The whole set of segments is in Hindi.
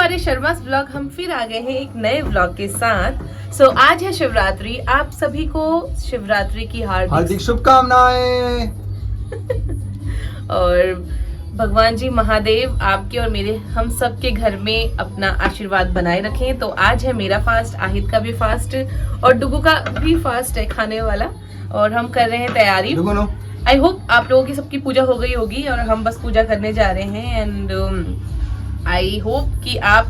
हमारे शर्मास ब्लॉग हम फिर आ गए हैं एक नए ब्लॉग के साथ। आज है शिवरात्रि। आप सभी को शिवरात्रि की हार्दिक शुभकामनाएं। और भगवान जी महादेव आपके और मेरे हम सब के घर में अपना आशीर्वाद बनाए रखें। तो आज है मेरा फास्ट, आहिद का भी फास्ट और डुगू का भी फास्ट है खाने वाला, और हम कर रहे हैं तैयारी। आई होप आप लोगों की सबकी पूजा हो गई होगी और हम बस पूजा करने जा रहे हैं। एंड आई होप कि आप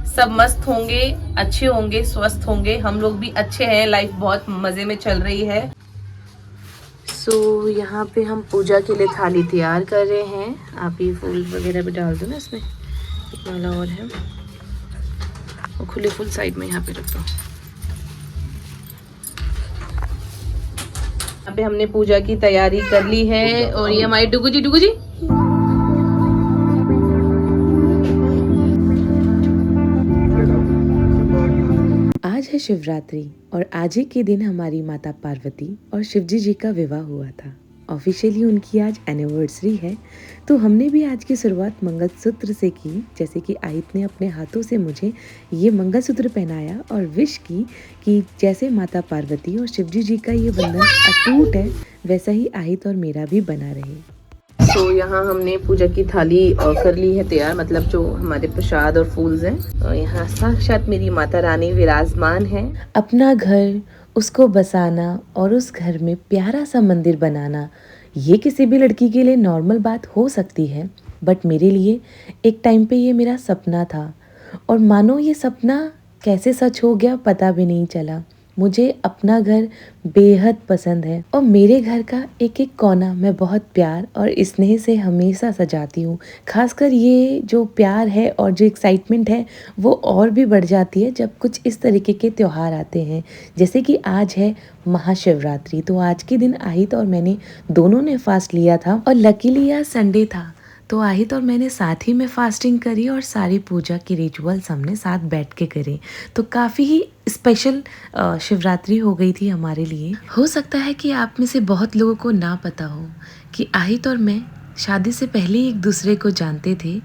सब मस्त होंगे, अच्छे होंगे, स्वस्थ होंगे। हम लोग भी अच्छे हैं, लाइफ बहुत मजे में चल रही है। यहाँ पे हम पूजा के लिए थाली तैयार कर रहे हैं। आप ये फूल वगैरह भी डाल दो ना इसमें, एक माला और है और खुले फूल साइड में यहाँ पे रख दो। यहाँ पे हमने पूजा की तैयारी कर ली है और ये हमारी डुगू जी आज है शिवरात्रि और आज ही के दिन हमारी माता पार्वती और शिवजी जी का विवाह हुआ था। ऑफिशियली उनकी आज एनिवर्सरी है, तो हमने भी आज की शुरुआत मंगलसूत्र से की। जैसे कि आहित ने अपने हाथों से मुझे ये मंगलसूत्र पहनाया और विश की कि जैसे माता पार्वती और शिवजी जी का ये बंधन अटूट है, वैसा ही आहित और मेरा भी बना रहे। यहाँ हमने पूजा की थाली कर ली है तैयार, मतलब जो हमारे प्रसाद और फूल्स हैं। और यहाँ साक्षात मेरी माता रानी विराजमान है। अपना घर, उसको बसाना और उस घर में प्यारा सा मंदिर बनाना, ये किसी भी लड़की के लिए नॉर्मल बात हो सकती है, बट मेरे लिए एक टाइम पे ये मेरा सपना था। और मानो ये सपना कैसे सच हो गया पता भी नहीं चला। मुझे अपना घर बेहद पसंद है और मेरे घर का एक एक कोना मैं बहुत प्यार और स्नेह से हमेशा सजाती हूँ। खासकर ये जो प्यार है और जो एक्साइटमेंट है वो और भी बढ़ जाती है जब कुछ इस तरीके के त्योहार आते हैं। जैसे कि आज है महाशिवरात्रि, तो आज के दिन आहित और मैंने दोनों ने फास्ट लिया था और लकीली आज संडे था, तो आहित और मैंने साथ ही में फास्टिंग करी और सारी पूजा की रिचुअल्स हमने साथ बैठ के करी। तो काफ़ी ही स्पेशल शिवरात्रि हो गई थी हमारे लिए। हो सकता है कि आप में से बहुत लोगों को ना पता हो कि आहित और मैं शादी से पहले एक दूसरे को जानते थे।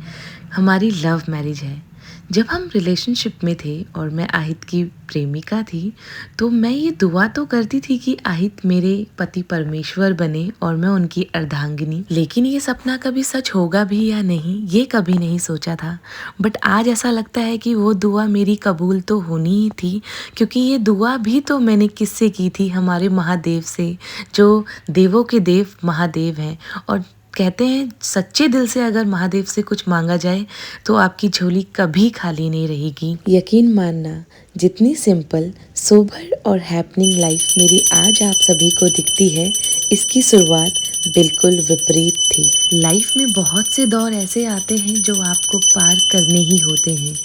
हमारी लव मैरिज है। जब हम रिलेशनशिप में थे और मैं आहित की प्रेमिका थी, तो मैं ये दुआ तो करती थी कि आहित मेरे पति परमेश्वर बने और मैं उनकी अर्धांगिनी। लेकिन ये सपना कभी सच होगा भी या नहीं, ये कभी नहीं सोचा था। बट आज ऐसा लगता है कि वो दुआ मेरी कबूल तो होनी ही थी, क्योंकि ये दुआ भी तो मैंने किससे की थी? हमारे महादेव से, जो देवों के देव महादेव हैं। और कहते हैं सच्चे दिल से अगर महादेव से कुछ मांगा जाए तो आपकी झोली कभी खाली नहीं रहेगी। यकीन मानना, जितनी सिंपल, सोबर और हैपनिंग लाइफ मेरी आज आप सभी को दिखती है, इसकी शुरुआत बिल्कुल विपरीत थी। लाइफ में बहुत से दौर ऐसे आते हैं जो आपको पार करने ही होते हैं।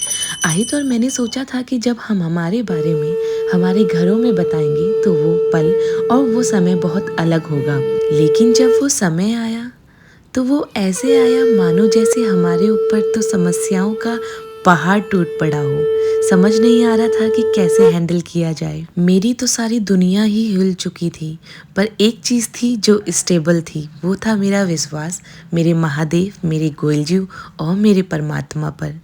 आहित और मैंने सोचा था कि जब हम हमारे बारे में हमारे घरों में बताएंगे तो वो पल और वो समय बहुत अलग होगा। लेकिन जब वो समय आया तो वो ऐसे आया मानो जैसे हमारे ऊपर तो समस्याओं का पहाड़ टूट पड़ा हो। समझ नहीं आ रहा था कि कैसे हैंडल किया जाए। मेरी तो सारी दुनिया ही हिल चुकी थी, पर एक चीज़ थी जो स्टेबल थी, वो था मेरा विश्वास मेरे महादेव, मेरे गोयलजी और मेरे परमात्मा पर।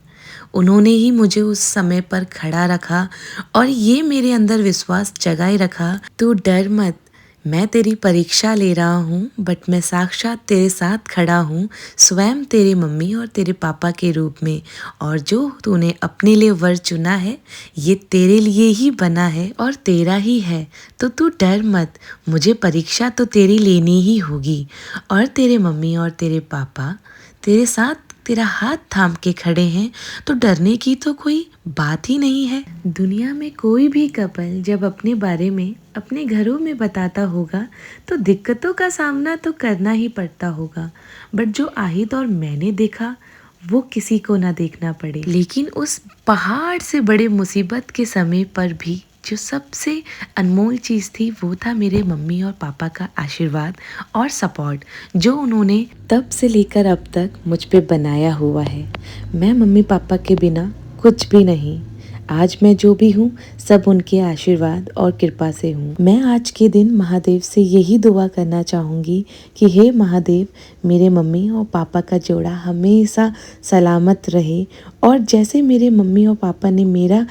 उन्होंने ही मुझे उस समय पर खड़ा रखा और ये मेरे अंदर विश्वास जगाए रखा, तो डर मत, मैं तेरी परीक्षा ले रहा हूँ, बट मैं साक्षात तेरे साथ खड़ा हूँ, स्वयं तेरे मम्मी और तेरे पापा के रूप में। और जो तूने अपने लिए वर चुना है, ये तेरे लिए ही बना है और तेरा ही है, तो तू डर मत। मुझे परीक्षा तो तेरी लेनी ही होगी और तेरे मम्मी और तेरे पापा तेरे साथ तेरा हाथ थाम के खड़े हैं, तो डरने की तो कोई बात ही नहीं है। दुनिया में कोई भी कपल जब अपने बारे में अपने घरों में बताता होगा तो दिक्कतों का सामना तो करना ही पड़ता होगा, बट जो आहित और मैंने देखा वो किसी को ना देखना पड़े। लेकिन उस पहाड़ से बड़े मुसीबत के समय पर भी जो सबसे अनमोल चीज़ थी वो था मेरे मम्मी और पापा का आशीर्वाद और सपोर्ट, जो उन्होंने तब से लेकर अब तक मुझ पे बनाया हुआ है। मैं मम्मी पापा के बिना कुछ भी नहीं। आज मैं जो भी हूँ सब उनके आशीर्वाद और कृपा से हूँ। मैं आज के दिन महादेव से यही दुआ करना चाहूँगी कि हे महादेव, मेरे मम्मी और पापा का जोड़ा हमेशा सलामत रहे, और जैसे मेरे मम्मी और पापा ने मेरा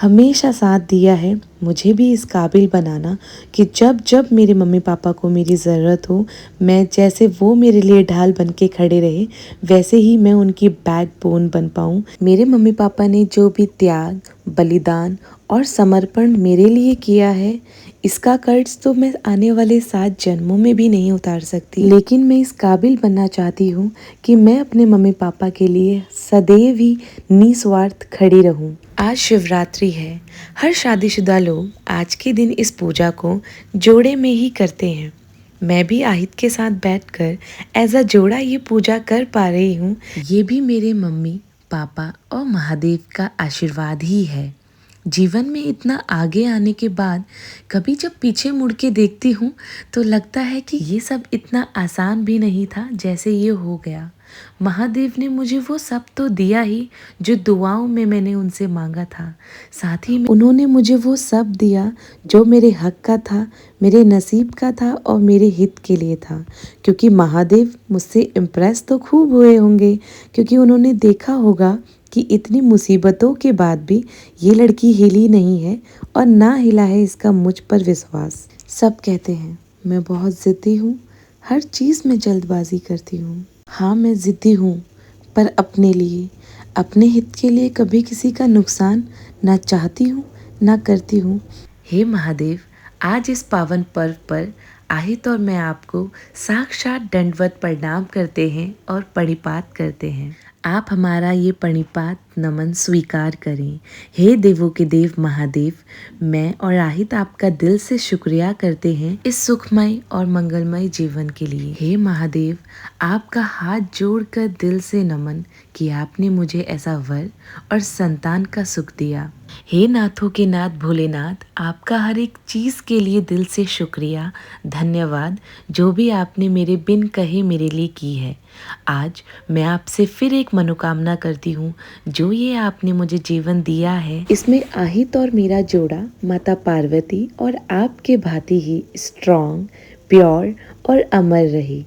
हमेशा साथ दिया है, मुझे भी इस काबिल बनाना कि जब जब मेरे मम्मी पापा को मेरी ज़रूरत हो, मैं जैसे वो मेरे लिए ढाल बन के खड़े रहे, वैसे ही मैं उनकी बैकबोन बन पाऊँ। मेरे मम्मी पापा ने जो भी त्याग, बलिदान और समर्पण मेरे लिए किया है, इसका कर्ज तो मैं आने वाले 7 जन्मों में भी नहीं उतार सकती, लेकिन मैं इस काबिल बनना चाहती हूँ कि मैं अपने मम्मी पापा के लिए सदैव ही निस्वार्थ खड़ी रहूँ। आज शिवरात्रि है। हर शादीशुदा लोग आज के दिन इस पूजा को जोड़े में ही करते हैं। मैं भी आहिद के साथ बैठकर एज अ जोड़ा ये पूजा कर पा रही हूँ। ये भी मेरे मम्मी पापा और महादेव का आशीर्वाद ही है। जीवन में इतना आगे आने के बाद कभी जब पीछे मुड़ के देखती हूँ तो लगता है कि ये सब इतना आसान भी नहीं था जैसे ये हो गया। महादेव ने मुझे वो सब तो दिया ही जो दुआओं में मैंने उनसे मांगा था। साथ ही उन्होंने मुझे वो सब दिया जो मेरे हक का था, मेरे नसीब का था और मेरे हित के लिए था। क्योंकि महादेव मुझसे इम्प्रेस तो खूब हुए होंगे, क्योंकि उन्होंने देखा होगा कि इतनी मुसीबतों के बाद भी ये लड़की हिली नहीं है और ना हिला है इसका मुझ पर विश्वास। सब कहते हैं मैं बहुत ज़िद्दी हूँ, हर चीज़ में जल्दबाजी करती हूँ। हाँ, मैं ज़िद्दी हूँ, पर अपने लिए, अपने हित के लिए कभी किसी का नुकसान ना चाहती हूँ ना करती हूँ। हे महादेव, आज इस पावन पर्व पर आहिद और मैं आपको साक्षात दंडवत प्रणाम करते हैं और परिपात करते हैं। आप हमारा ये परिपात नमन स्वीकार करें। हे देवों के देव महादेव, मैं और आहिद आपका दिल से शुक्रिया करते हैं इस सुखमय और मंगलमय जीवन के लिए। हे महादेव, आपका हाथ जोड़कर दिल से नमन कि आपने मुझे ऐसा वर और संतान का सुख दिया। हे नाथों के नाथ भोलेनाथ, आपका हर एक चीज़ के लिए दिल से शुक्रिया, धन्यवाद, जो भी आपने मेरे बिन कहे मेरे लिए की है। आज मैं आपसे फिर एक मनोकामना करती हूँ, जो ये आपने मुझे जीवन दिया है, इसमें आहिद और मेरा जोड़ा माता पार्वती और आपके भांति ही स्ट्रॉन्ग, प्योर और अमर रहे।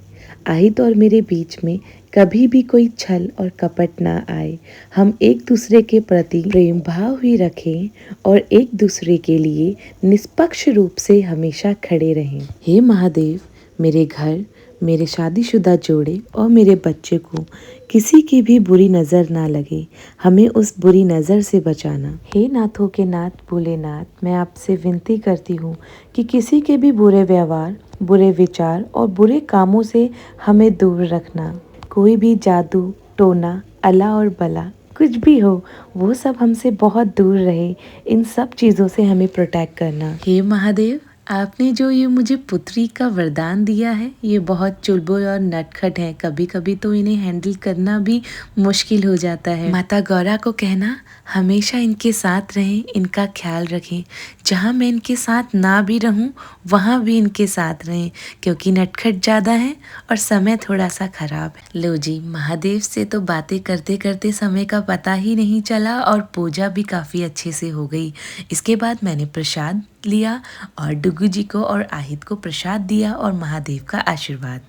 आहिद और मेरे बीच में कभी भी कोई छल और कपट ना आए। हम एक दूसरे के प्रति प्रेम भाव ही रखें और एक दूसरे के लिए निष्पक्ष रूप से हमेशा खड़े रहें। हे महादेव, मेरे घर, मेरे शादीशुदा जोड़े और मेरे बच्चे को किसी की भी बुरी नज़र ना लगे, हमें उस बुरी नज़र से बचाना। हे नाथों के नाथ भोलेनाथ, मैं आपसे विनती करती हूँ कि किसी के भी बुरे व्यवहार, बुरे विचार और बुरे कामों से हमें दूर रखना। कोई भी जादू, टोना, अला और बला कुछ भी हो, वो सब हमसे बहुत दूर रहे। इन सब चीज़ों से हमें प्रोटेक्ट करना। हे महादेव, आपने जो ये मुझे पुत्री का वरदान दिया है, ये बहुत चुलबुल और नटखट है। कभी कभी तो इन्हें हैंडल करना भी मुश्किल हो जाता है। माता गौरा को कहना हमेशा इनके साथ रहें, इनका ख्याल रखें। जहाँ मैं इनके साथ ना भी रहूं, वहाँ भी इनके साथ रहें, क्योंकि नटखट ज़्यादा है और समय थोड़ा सा ख़राब है। लो जी, महादेव से तो बातें करते करते समय का पता ही नहीं चला और पूजा भी काफ़ी अच्छे से हो गई। इसके बाद मैंने प्रसाद लिया और डुगू जी को और आहिद को प्रसाद दिया और महादेव का आशीर्वाद।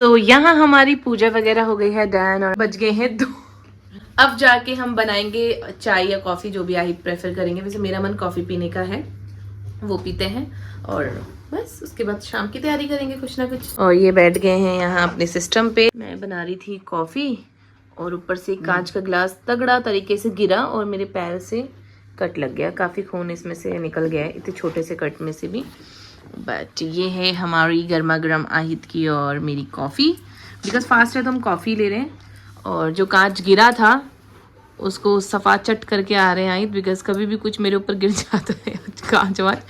तो यहाँ हमारी पूजा वगैरह हो गई है डन और बज गए हैं 2। अब जाके हम बनाएंगे चाय या कॉफ़ी, जो भी आहिद प्रेफर करेंगे। वैसे मेरा मन कॉफ़ी पीने का है, वो पीते हैं और बस उसके बाद शाम की तैयारी करेंगे कुछ ना कुछ। और ये बैठ गए हैं यहाँ अपने सिस्टम पे। मैं बना रही थी कॉफ़ी और ऊपर से कांच का ग्लास तगड़ा तरीके से गिरा और मेरे पैर से कट लग गया। काफ़ी खून इसमें से निकल गया है, इतने छोटे से कट में से भी। बट ये है हमारी गर्मा गर्म आहिद की और मेरी कॉफ़ी। बिकॉज फास्ट है तो हम कॉफ़ी ले रहे हैं। और जो कांच गिरा था उसको सफा चट करके आ रहे हैं आहिद, बिकॉज कभी भी कुछ मेरे ऊपर गिर जाता है कांच वाच,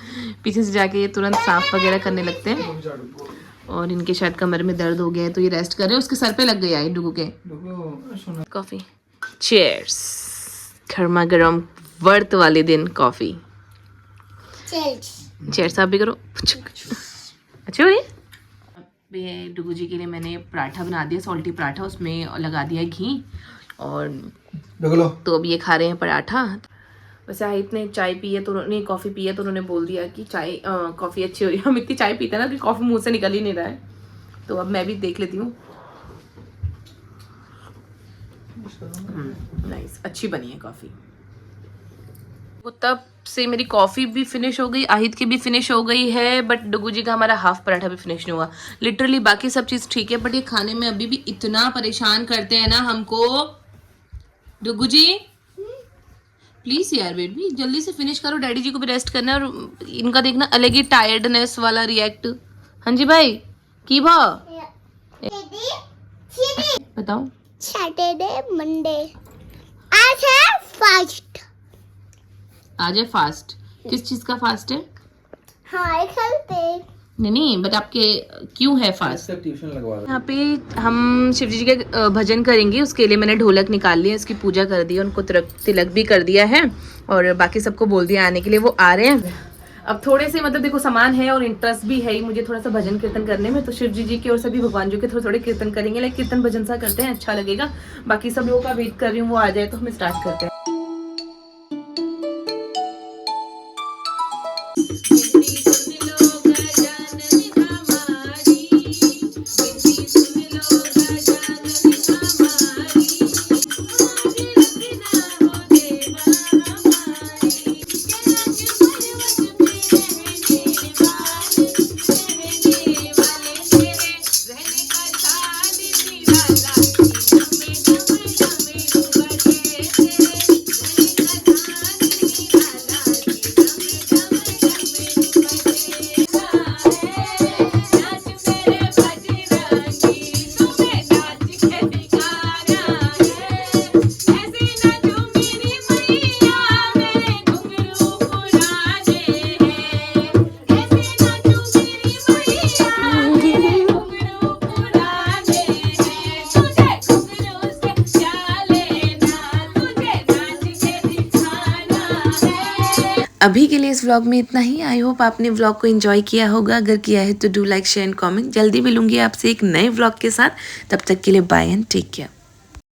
पीछे से जाके ये तुरंत साफ वगैरह करने लगते हैं। और इनके शायद कमर में दर्द हो गया है तो ये रेस्ट कर रहे हैं। उसके सर पे लग गई आहिद डुगू के। Coffee, cheers. गर्मा गर्म व्रत वाले दिन कॉफ़ी। चेयर्स आप भी करो। अच्छा ये डुगू जी के लिए मैंने पराठा बना दिया, सॉल्टी पराठा, उसमें लगा दिया घी और तो अब ये खा रहे हैं पराठा। वैसे आहित ने चाय पी है तो उन्होंने कॉफ़ी पी है तो उन्होंने बोल दिया कि चाय कॉफ़ी अच्छी हो रही है। हम इतनी चाय पीते हैं ना कि कॉफ़ी मुंह से निकल ही नहीं रहा है। तो अब मैं भी देख लेती हूँ। नाइस, अच्छी बनी है कॉफ़ी। वो तब से मेरी कॉफ़ी भी फिनिश हो गई, आहित की भी फिनिश हो गई है, बट डुगू जी का हमारा हाफ पराठा भी फिनिश नहीं हुआ। लिटरली बाकी सब चीज़ ठीक है, बट ये खाने में अभी भी इतना परेशान करते हैं ना हमको। डुगू जी प्लीज यार बेबी जल्दी से फिनिश करो, डैडी जी को भी रेस्ट करना है और इनका देखना अलग ही टायर्डनेस वाला रिएक्ट। हाँ जी भाई की भा बताओ। सैटरडे मंडे आज है फास्ट। आज है फास्ट। किस चीज का फास्ट है? हमारे घर पे नहीं बट आपके क्यों है फास्ट? ट्यूशन लगवा रहा यहाँ पे हम शिव जी के भजन करेंगे, उसके लिए मैंने ढोलक निकाल लिया, उसकी पूजा कर दी, उनको तिलक भी कर दिया है और बाकी सबको बोल दिया आने के लिए, वो आ रहे हैं। अब थोड़े से मतलब देखो सामान है और इंटरेस्ट भी है ही मुझे थोड़ा सा भजन कीर्तन करने में, तो शिव जी के और सभी भगवान जी के थोड़े थोड़े कीर्तन करेंगे, लाइक कीर्तन भजन सा करते हैं, अच्छा लगेगा। बाकी सब लोगों का वेट कर रही हूँ, वो आ जाए तो हम स्टार्ट करते हैं। अभी के लिए इस व्लॉग में इतना ही। आई होप आपने व्लॉग को एंजॉय किया होगा। अगर किया है तो do like share and comment. जल्दी मिलूंगी आपसे एक नए व्लॉग के साथ। तब तक के लिए बाय एंड टेक केयर।